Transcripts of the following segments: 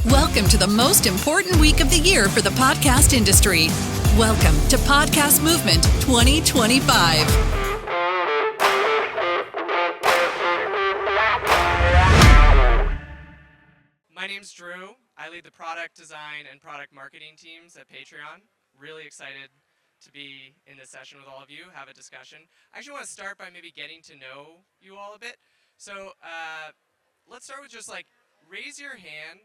Welcome to the most important week of the year for the podcast industry. Welcome to Podcast Movement 2025. My name's Drew. I lead the product design and product marketing teams at Patreon. Really excited to be in this session with all of you, have a discussion. I actually want to start by maybe getting to know you all a bit. So let's start with just raise your hand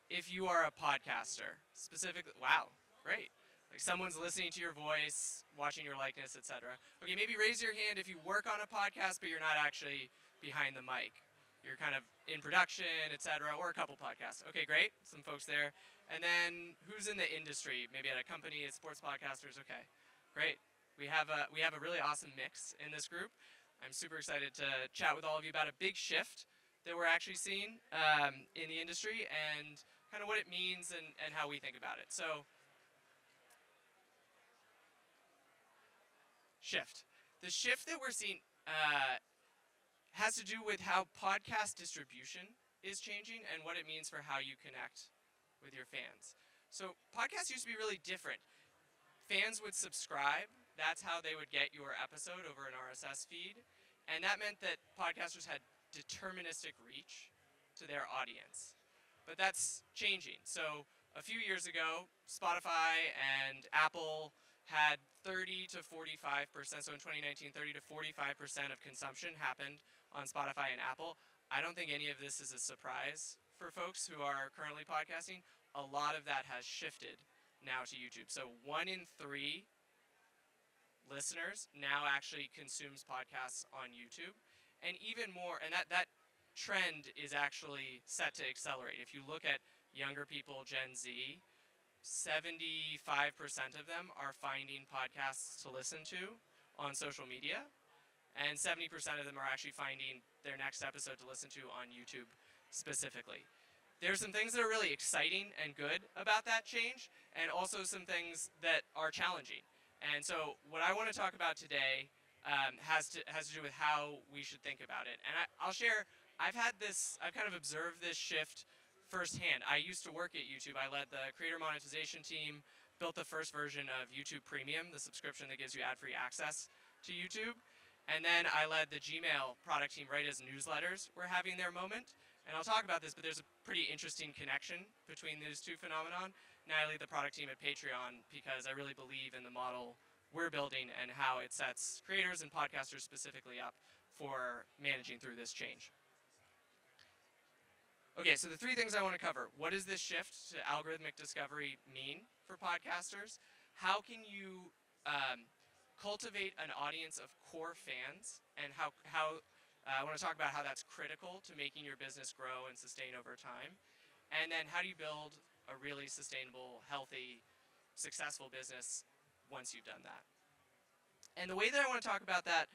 if you are a podcaster. Specifically, wow, great. Like someone's listening to your voice, watching your likeness, etc. Okay, maybe raise your hand if you work on a podcast, but you're not actually behind the mic. You're kind of in production, etc., or a couple podcasts. Okay, great. Some folks there. And then who's in the industry? Maybe at a company, it's sports podcasters. Okay, great. We have a really awesome mix in this group. I'm super excited to chat with all of you about a big shift that we're actually seeing in the industry and kind of what it means and how we think about it. So, shift. The shift that we're seeing has to do with how podcast distribution is changing and what it means for how you connect with your fans. So podcasts used to be really different. Fans would subscribe. That's how they would get your episode over an RSS feed. And that meant that podcasters had deterministic reach to their audience. But that's changing. So a few years ago, Spotify and Apple had 30 to 45%, so in 2019, 30 to 45% of consumption happened on Spotify and Apple. I don't think any of this is a surprise for folks who are currently podcasting. A lot of that has shifted now to YouTube. So 1 in 3 listeners now actually consumes podcasts on YouTube. And even more, and that trend is actually set to accelerate. If you look at younger people, Gen Z, 75% of them are finding podcasts to listen to on social media, and 70% of them are actually finding their next episode to listen to on YouTube specifically. There's some things that are really exciting and good about that change, and also some things that are challenging. And so what I want to talk about today has to do with how we should think about it. And I'll share, I've kind of observed this shift firsthand. I used to work at YouTube. I led the creator monetization team, built the first version of YouTube Premium, the subscription that gives you ad-free access to YouTube. And then I led the Gmail product team right as newsletters were having their moment. And I'll talk about this, but there's a pretty interesting connection between these two phenomenon. Now I lead the product team at Patreon because I really believe in the model we're building and how it sets creators and podcasters specifically up for managing through this change. Okay, so the 3 things I want to cover. What does this shift to algorithmic discovery mean for podcasters? How can you cultivate an audience of core fans, and how I want to talk about how that's critical to making your business grow and sustain over time. And then how do you build a really sustainable, healthy, successful business once you've done that? And the way that I want to talk about that,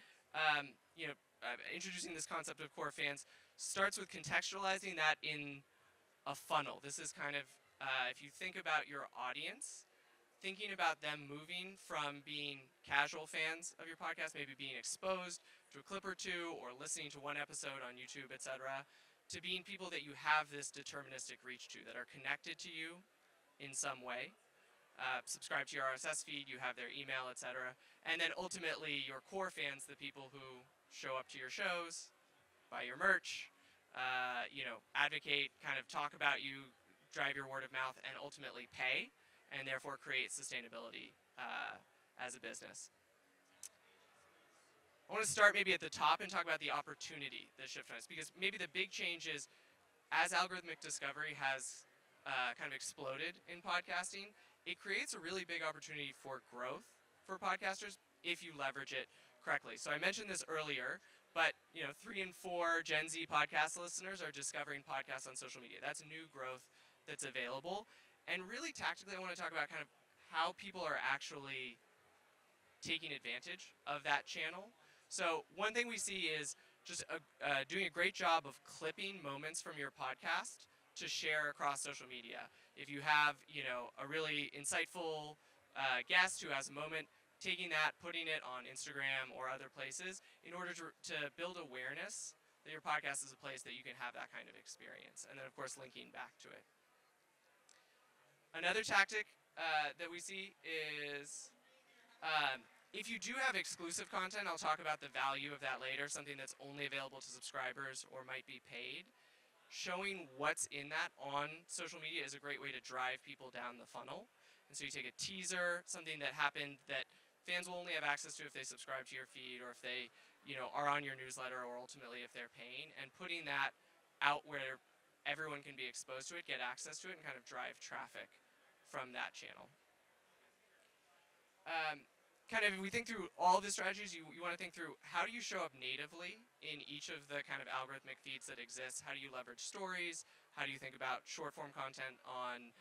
introducing this concept of core fans, starts with contextualizing that in a funnel. This is kind of, if you think about your audience, thinking about them moving from being casual fans of your podcast, maybe being exposed to a clip or two or listening to one episode on YouTube, etc., to being people that you have this deterministic reach to, that are connected to you in some way. Subscribe to your RSS feed, you have their email, etc. And then ultimately your core fans, the people who show up to your shows, buy your merch, advocate, kind of talk about you, drive your word of mouth, and ultimately pay, and therefore create sustainability as a business. I want to start maybe at the top and talk about the opportunity that shift has, because maybe the big change is as algorithmic discovery has kind of exploded in podcasting, it creates a really big opportunity for growth for podcasters if you leverage it correctly. So I mentioned this earlier, but 3 in 4 Gen Z podcast listeners are discovering podcasts on social media. That's new growth that's available. And really tactically, I want to talk about kind of how people are actually taking advantage of that channel. So one thing we see is just doing a great job of clipping moments from your podcast to share across social media. If you have, a really insightful guest who has a moment, taking that, putting it on Instagram or other places in order to build awareness that your podcast is a place that you can have that kind of experience. And then, of course, linking back to it. Another tactic that we see is if you do have exclusive content, I'll talk about the value of that later, something that's only available to subscribers or might be paid. Showing what's in that on social media is a great way to drive people down the funnel. And so you take a teaser, something that happened that fans will only have access to if they subscribe to your feed or if they, are on your newsletter, or ultimately if they're paying, and putting that out where everyone can be exposed to it, get access to it, and kind of drive traffic from that channel. Kind of, if we think through all of the strategies, you want to think through how do you show up natively in each of the kind of algorithmic feeds that exist? How do you leverage stories? How do you think about short form content on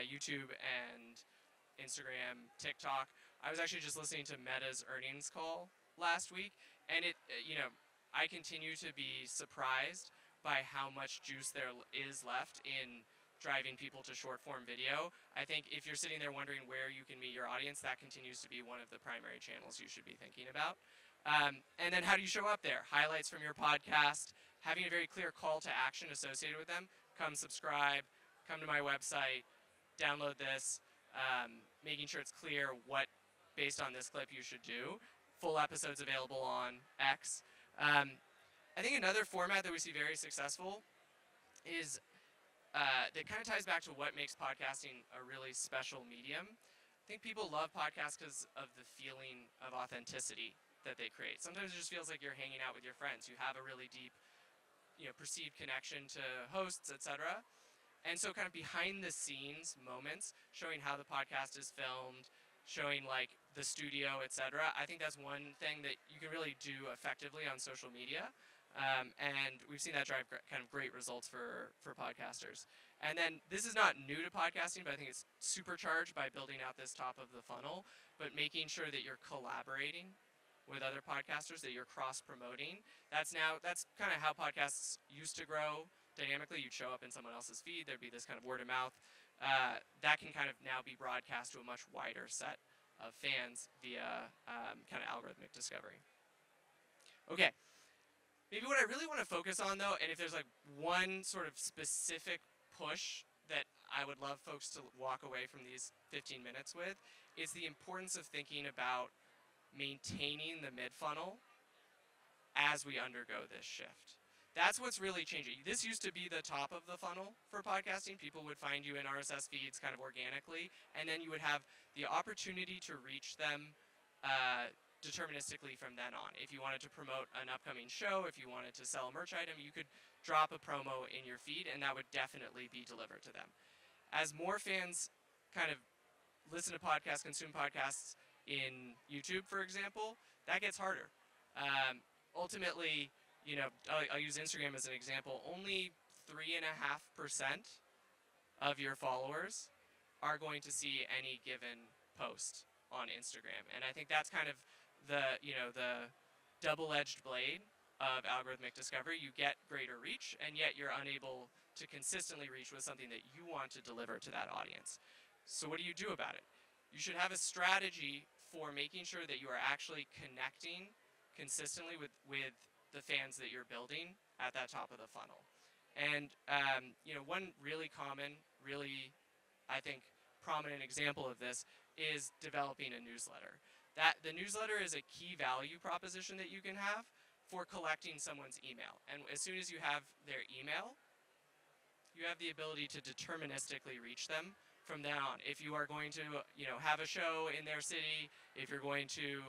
YouTube and Instagram, TikTok? I was actually just listening to Meta's earnings call last week, and I continue to be surprised by how much juice there is left in driving people to short form video. I think if you're sitting there wondering where you can meet your audience, that continues to be one of the primary channels you should be thinking about. And then how do you show up there? Highlights from your podcast, having a very clear call to action associated with them. Come subscribe, come to my website, download this, making sure it's clear what, based on this clip, you should do. Full episodes available on X. I think another format that we see very successful is that kind of ties back to what makes podcasting a really special medium. I think people love podcasts because of the feeling of authenticity that they create. Sometimes it just feels like you're hanging out with your friends. You have a really deep, perceived connection to hosts, etc. And so kind of behind the scenes moments, showing how the podcast is filmed, showing like the studio, etc. I think that's one thing that you can really do effectively on social media. And we've seen that drive kind of great results for podcasters. And then this is not new to podcasting, but I think it's supercharged by building out this top of the funnel, but making sure that you're collaborating with other podcasters, that you're cross-promoting. That's kind of how podcasts used to grow dynamically. You'd show up in someone else's feed, there'd be this kind of word of mouth. That can kind of now be broadcast to a much wider set of fans via kind of algorithmic discovery. Okay. Maybe what I really want to focus on, though, and if there's like one sort of specific push that I would love folks to walk away from these 15 minutes with, is the importance of thinking about maintaining the mid-funnel as we undergo this shift. That's what's really changing. This used to be the top of the funnel for podcasting. People would find you in RSS feeds kind of organically, and then you would have the opportunity to reach them deterministically from then on. If you wanted to promote an upcoming show, if you wanted to sell a merch item, you could drop a promo in your feed, and that would definitely be delivered to them. As more fans kind of listen to podcasts, consume podcasts in YouTube, for example, that gets harder. Ultimately, I'll use Instagram as an example. Only 3.5% of your followers are going to see any given post on Instagram, and I think that's kind of the double-edged blade of algorithmic discovery. You get greater reach, and yet you're unable to consistently reach with something that you want to deliver to that audience. So what do you do about it? You should have a strategy for making sure that you are actually connecting consistently with the fans that you're building at that top of the funnel. And one really common, really, I think, prominent example of this is developing a newsletter. The newsletter is a key value proposition that you can have for collecting someone's email. And as soon as you have their email, you have the ability to deterministically reach them from then on. If you are going to, have a show in their city, if you're going to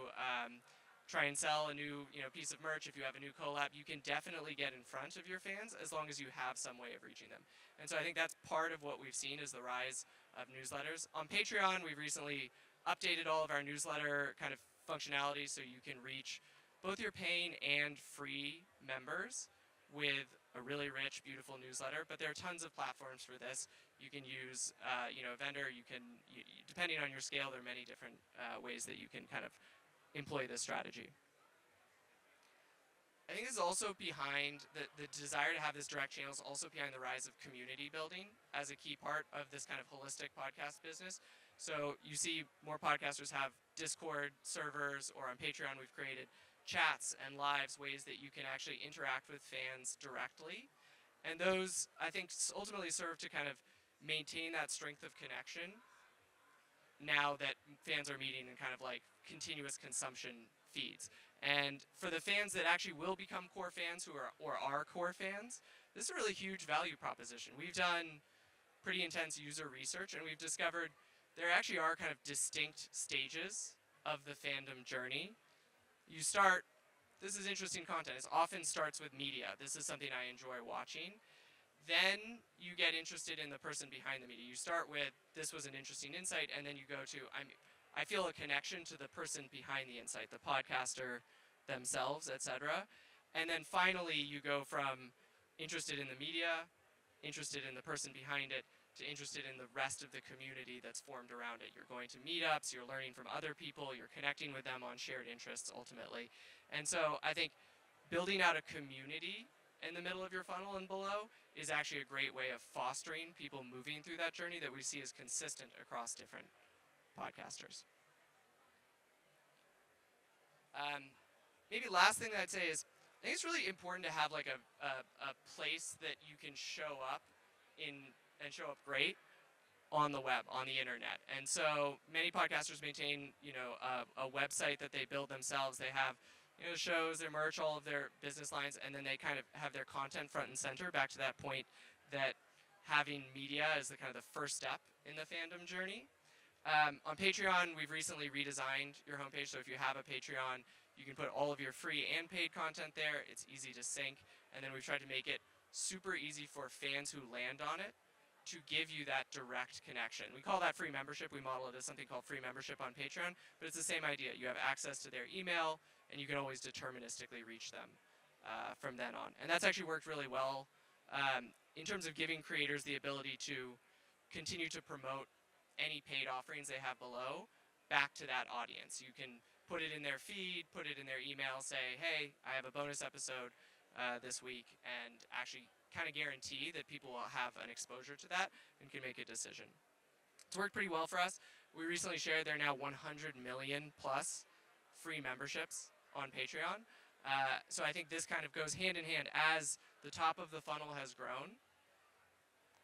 try and sell a new, piece of merch, if you have a new collab, you can definitely get in front of your fans as long as you have some way of reaching them. And so I think that's part of what we've seen is the rise of newsletters. On Patreon, we've recently updated all of our newsletter kind of functionality so you can reach both your paying and free members with a really rich, beautiful newsletter. But there are tons of platforms for this. You can use, a vendor. Depending on your scale, there are many different ways that you can kind of employ this strategy. I think this is also behind the desire to have this direct channel is also behind the rise of community building as a key part of this kind of holistic podcast business. So you see more podcasters have Discord servers, or on Patreon we've created chats and lives, ways that you can actually interact with fans directly. And those, I think, ultimately serve to kind of maintain that strength of connection now that fans are meeting in kind of like continuous consumption feeds. And for the fans that actually will become core fans or are core fans, this is a really huge value proposition. We've done pretty intense user research, and we've discovered there actually are kind of distinct stages of the fandom journey. You start, this is interesting content. It often starts with media. This is something I enjoy watching. Then you get interested in the person behind the media. You start with, this was an interesting insight, and then you go to, I feel a connection to the person behind the insight, the podcaster themselves, etc. And then finally, you go from interested in the media, interested in the person behind it, to interested in the rest of the community that's formed around it. You're going to meetups, you're learning from other people, you're connecting with them on shared interests ultimately. And so I think building out a community in the middle of your funnel and below is actually a great way of fostering people moving through that journey that we see as consistent across different podcasters. Maybe last thing that I'd say is, I think it's really important to have like a place that you can show up in and show up great on the web, on the internet. And so many podcasters maintain, a website that they build themselves. They have, shows, their merch, all of their business lines, and then they kind of have their content front and center. Back to that point that having media is the kind of the first step in the fandom journey. On Patreon, we've recently redesigned your homepage, so if you have a Patreon, you can put all of your free and paid content there. It's easy to sync, and then we've tried to make it super easy for fans who land on it to give you that direct connection. We call that free membership. We model it as something called free membership on Patreon, but it's the same idea. You have access to their email, and you can always deterministically reach them from then on. And that's actually worked really well in terms of giving creators the ability to continue to promote any paid offerings they have below back to that audience. You can put it in their feed, put it in their email, say, hey, I have a bonus episode this week, and actually kind of guarantee that people will have an exposure to that and can make a decision. It's worked pretty well for us. We recently shared there are now 100 million plus free memberships on Patreon. So I think this kind of goes hand in hand as the top of the funnel has grown.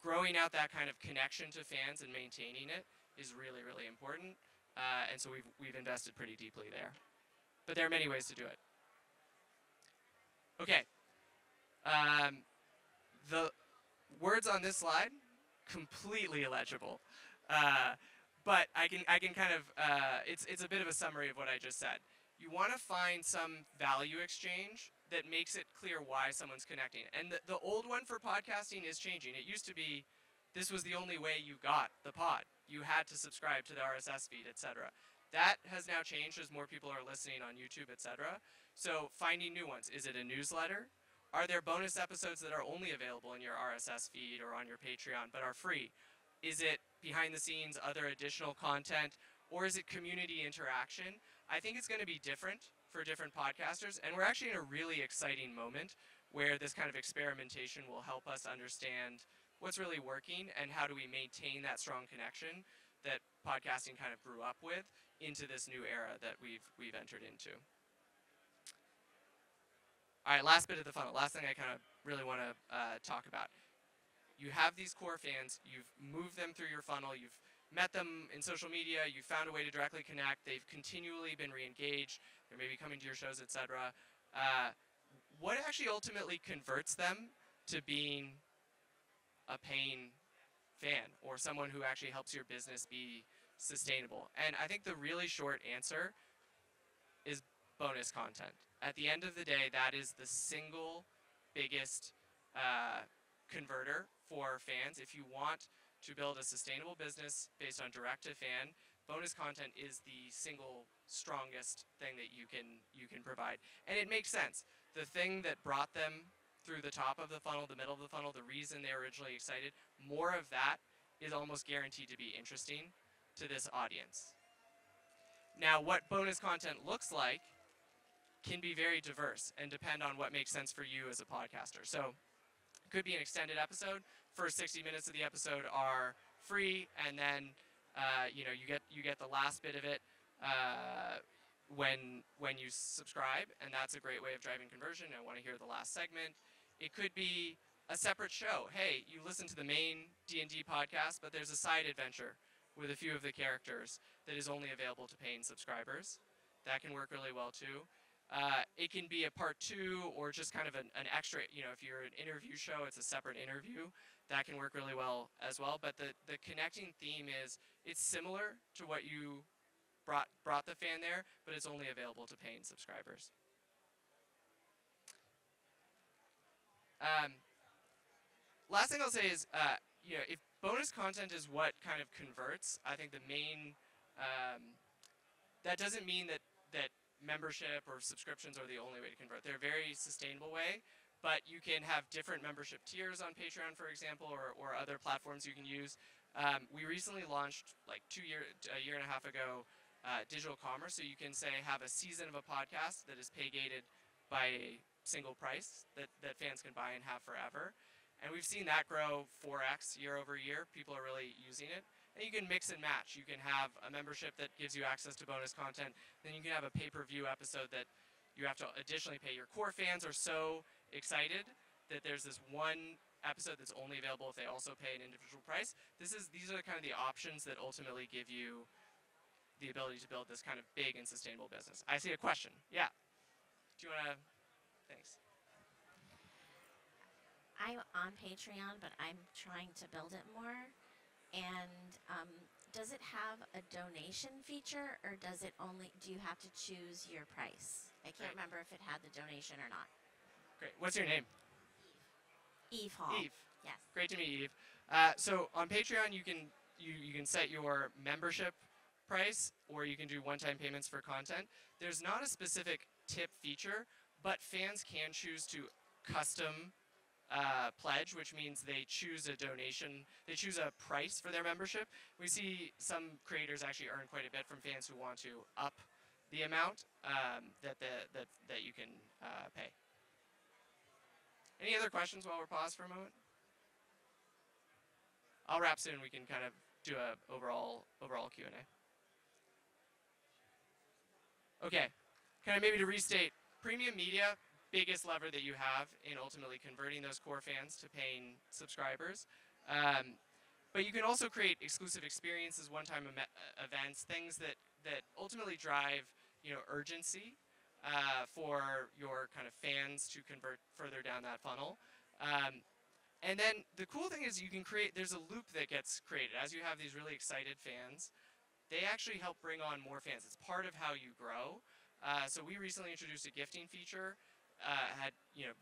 Growing out that kind of connection to fans and maintaining it is really, really important. And so we've invested pretty deeply there. But there are many ways to do it. Okay. The words on this slide, completely illegible. But I can kind of, it's a bit of a summary of what I just said. You want to find some value exchange that makes it clear why someone's connecting. And the old one for podcasting is changing. It used to be, this was the only way you got the pod. You had to subscribe to the RSS feed, etc. That has now changed as more people are listening on YouTube, etc. So finding new ones. Is it a newsletter? Are there bonus episodes that are only available in your RSS feed or on your Patreon but are free? Is it behind the scenes, other additional content? Or is it community interaction? I think it's going to be different for different podcasters, and we're actually in a really exciting moment where this kind of experimentation will help us understand what's really working and how do we maintain that strong connection that podcasting kind of grew up with into this new era that we've entered into. All right, last bit of the funnel. Last thing I kind of really want to talk about. You have these core fans. You've moved them through your funnel. You've met them in social media. You've found a way to directly connect. They've continually been re-engaged. They're maybe coming to your shows, etc. What actually ultimately converts them to being a paying fan or someone who actually helps your business be sustainable? And I think the really short answer is bonus content. At the end of the day, that is the single biggest converter for fans. If you want to build a sustainable business based on direct-to-fan, bonus content is the single strongest thing that you can provide. And it makes sense. The thing that brought them through the top of the funnel, the middle of the funnel, the reason they were originally excited, more of that is almost guaranteed to be interesting to this audience. Now, what bonus content looks like can be very diverse and depend on what makes sense for you as a podcaster. So it could be an extended episode. First 60 minutes of the episode are free, and then you get the last bit of it when you subscribe, and that's a great way of driving conversion. I want to hear the last segment. It could be a separate show. Hey, you listen to the main D&D podcast, but there's a side adventure with a few of the characters that is only available to paying subscribers. That can work really well too. It can be a part 2 or just kind of an extra, if you're an interview show, it's a separate interview. That can work really well as well. But the connecting theme is it's similar to what you brought the fan there, but it's only available to paying subscribers. Last thing I'll say is, if bonus content is what kind of converts, I think the main, that doesn't mean that membership or subscriptions are the only way to convert. They're a very sustainable way, but you can have different membership tiers on Patreon, for example, or other platforms you can use. We recently launched, like a year and a half ago, digital commerce, so you can have a season of a podcast that is pay-gated by a single price that fans can buy and have forever. And we've seen that grow 4x year over year. People are really using it. And you can mix and match. You can have a membership that gives you access to bonus content. Then you can have a pay-per-view episode that you have to additionally pay. Your core fans are so excited that there's this one episode that's only available if they also pay an individual price. These are kind of the options that ultimately give you the ability to build this kind of big and sustainable business. I see a question. Yeah. Do you want to? Thanks. I'm on Patreon, but I'm trying to build it more. And does it have a donation feature, or do you have to choose your price? I can't remember if it had the donation or not. Great. What's your name? Eve Hall. Eve. Yes. Great to meet you, Eve. So on Patreon, you can set your membership price, or you can do one-time payments for content. There's not a specific tip feature, but fans can choose to custom pledge, which means they choose a donation, they choose a price for their membership. We see some creators actually earn quite a bit from fans who want to up the amount that you can pay. Any other questions while we're paused for a moment? I'll wrap soon. We can kind of do a overall Q&A. Okay, kind of maybe to restate, premium media, biggest lever that you have in ultimately converting those core fans to paying subscribers. But you can also create exclusive experiences, one-time events, things that ultimately drive urgency for your kind of fans to convert further down that funnel. And then the cool thing is there's a loop that gets created. As you have these really excited fans, they actually help bring on more fans. It's part of how you grow. So we recently introduced a gifting feature, had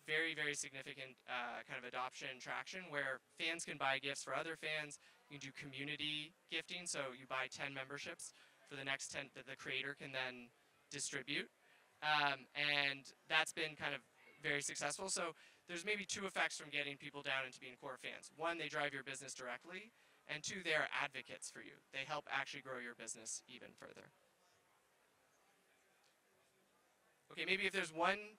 very, very significant kind of adoption and traction, where fans can buy gifts for other fans. You can do community gifting, so you buy 10 memberships for the next 10 that the creator can then distribute. And that's been kind of very successful. So there's maybe 2 effects from getting people down into being core fans. 1, they drive your business directly, and 2, they are advocates for you. They help actually grow your business even further. Okay, maybe if there's one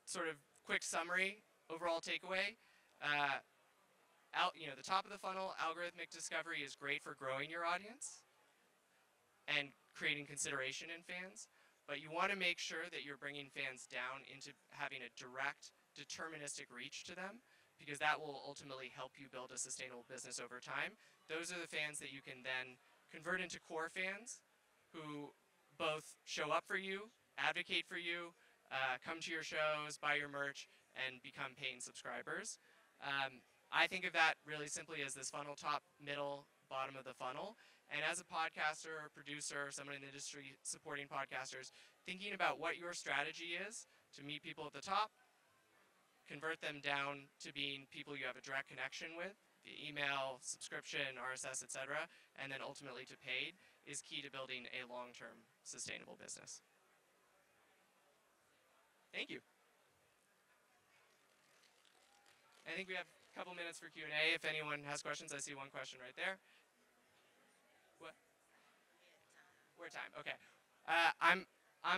sort of quick summary, overall takeaway, the top of the funnel, algorithmic discovery is great for growing your audience and creating consideration in fans, but you want to make sure that you're bringing fans down into having a direct, deterministic reach to them, because that will ultimately help you build a sustainable business over time. Those are the fans that you can then convert into core fans who both show up for you, advocate for you, come to your shows, buy your merch, and become paying subscribers. I think of that really simply as this funnel, top, middle, bottom of the funnel. And as a podcaster or producer or someone in the industry supporting podcasters, thinking about what your strategy is to meet people at the top, convert them down to being people you have a direct connection with, via email, subscription, RSS, etc., and then ultimately to paid, is key to building a long-term sustainable business. Thank you. I think we have a couple minutes for Q&A. If anyone has questions, I see one question right there. What? We're at time. Okay. I'm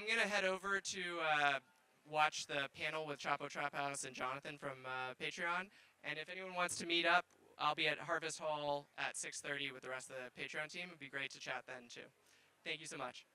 gonna head over to watch the panel with Chapo Trap House and Jonathan from Patreon. And if anyone wants to meet up, I'll be at Harvest Hall at 6:30 with the rest of the Patreon team. It'd be great to chat then too. Thank you so much.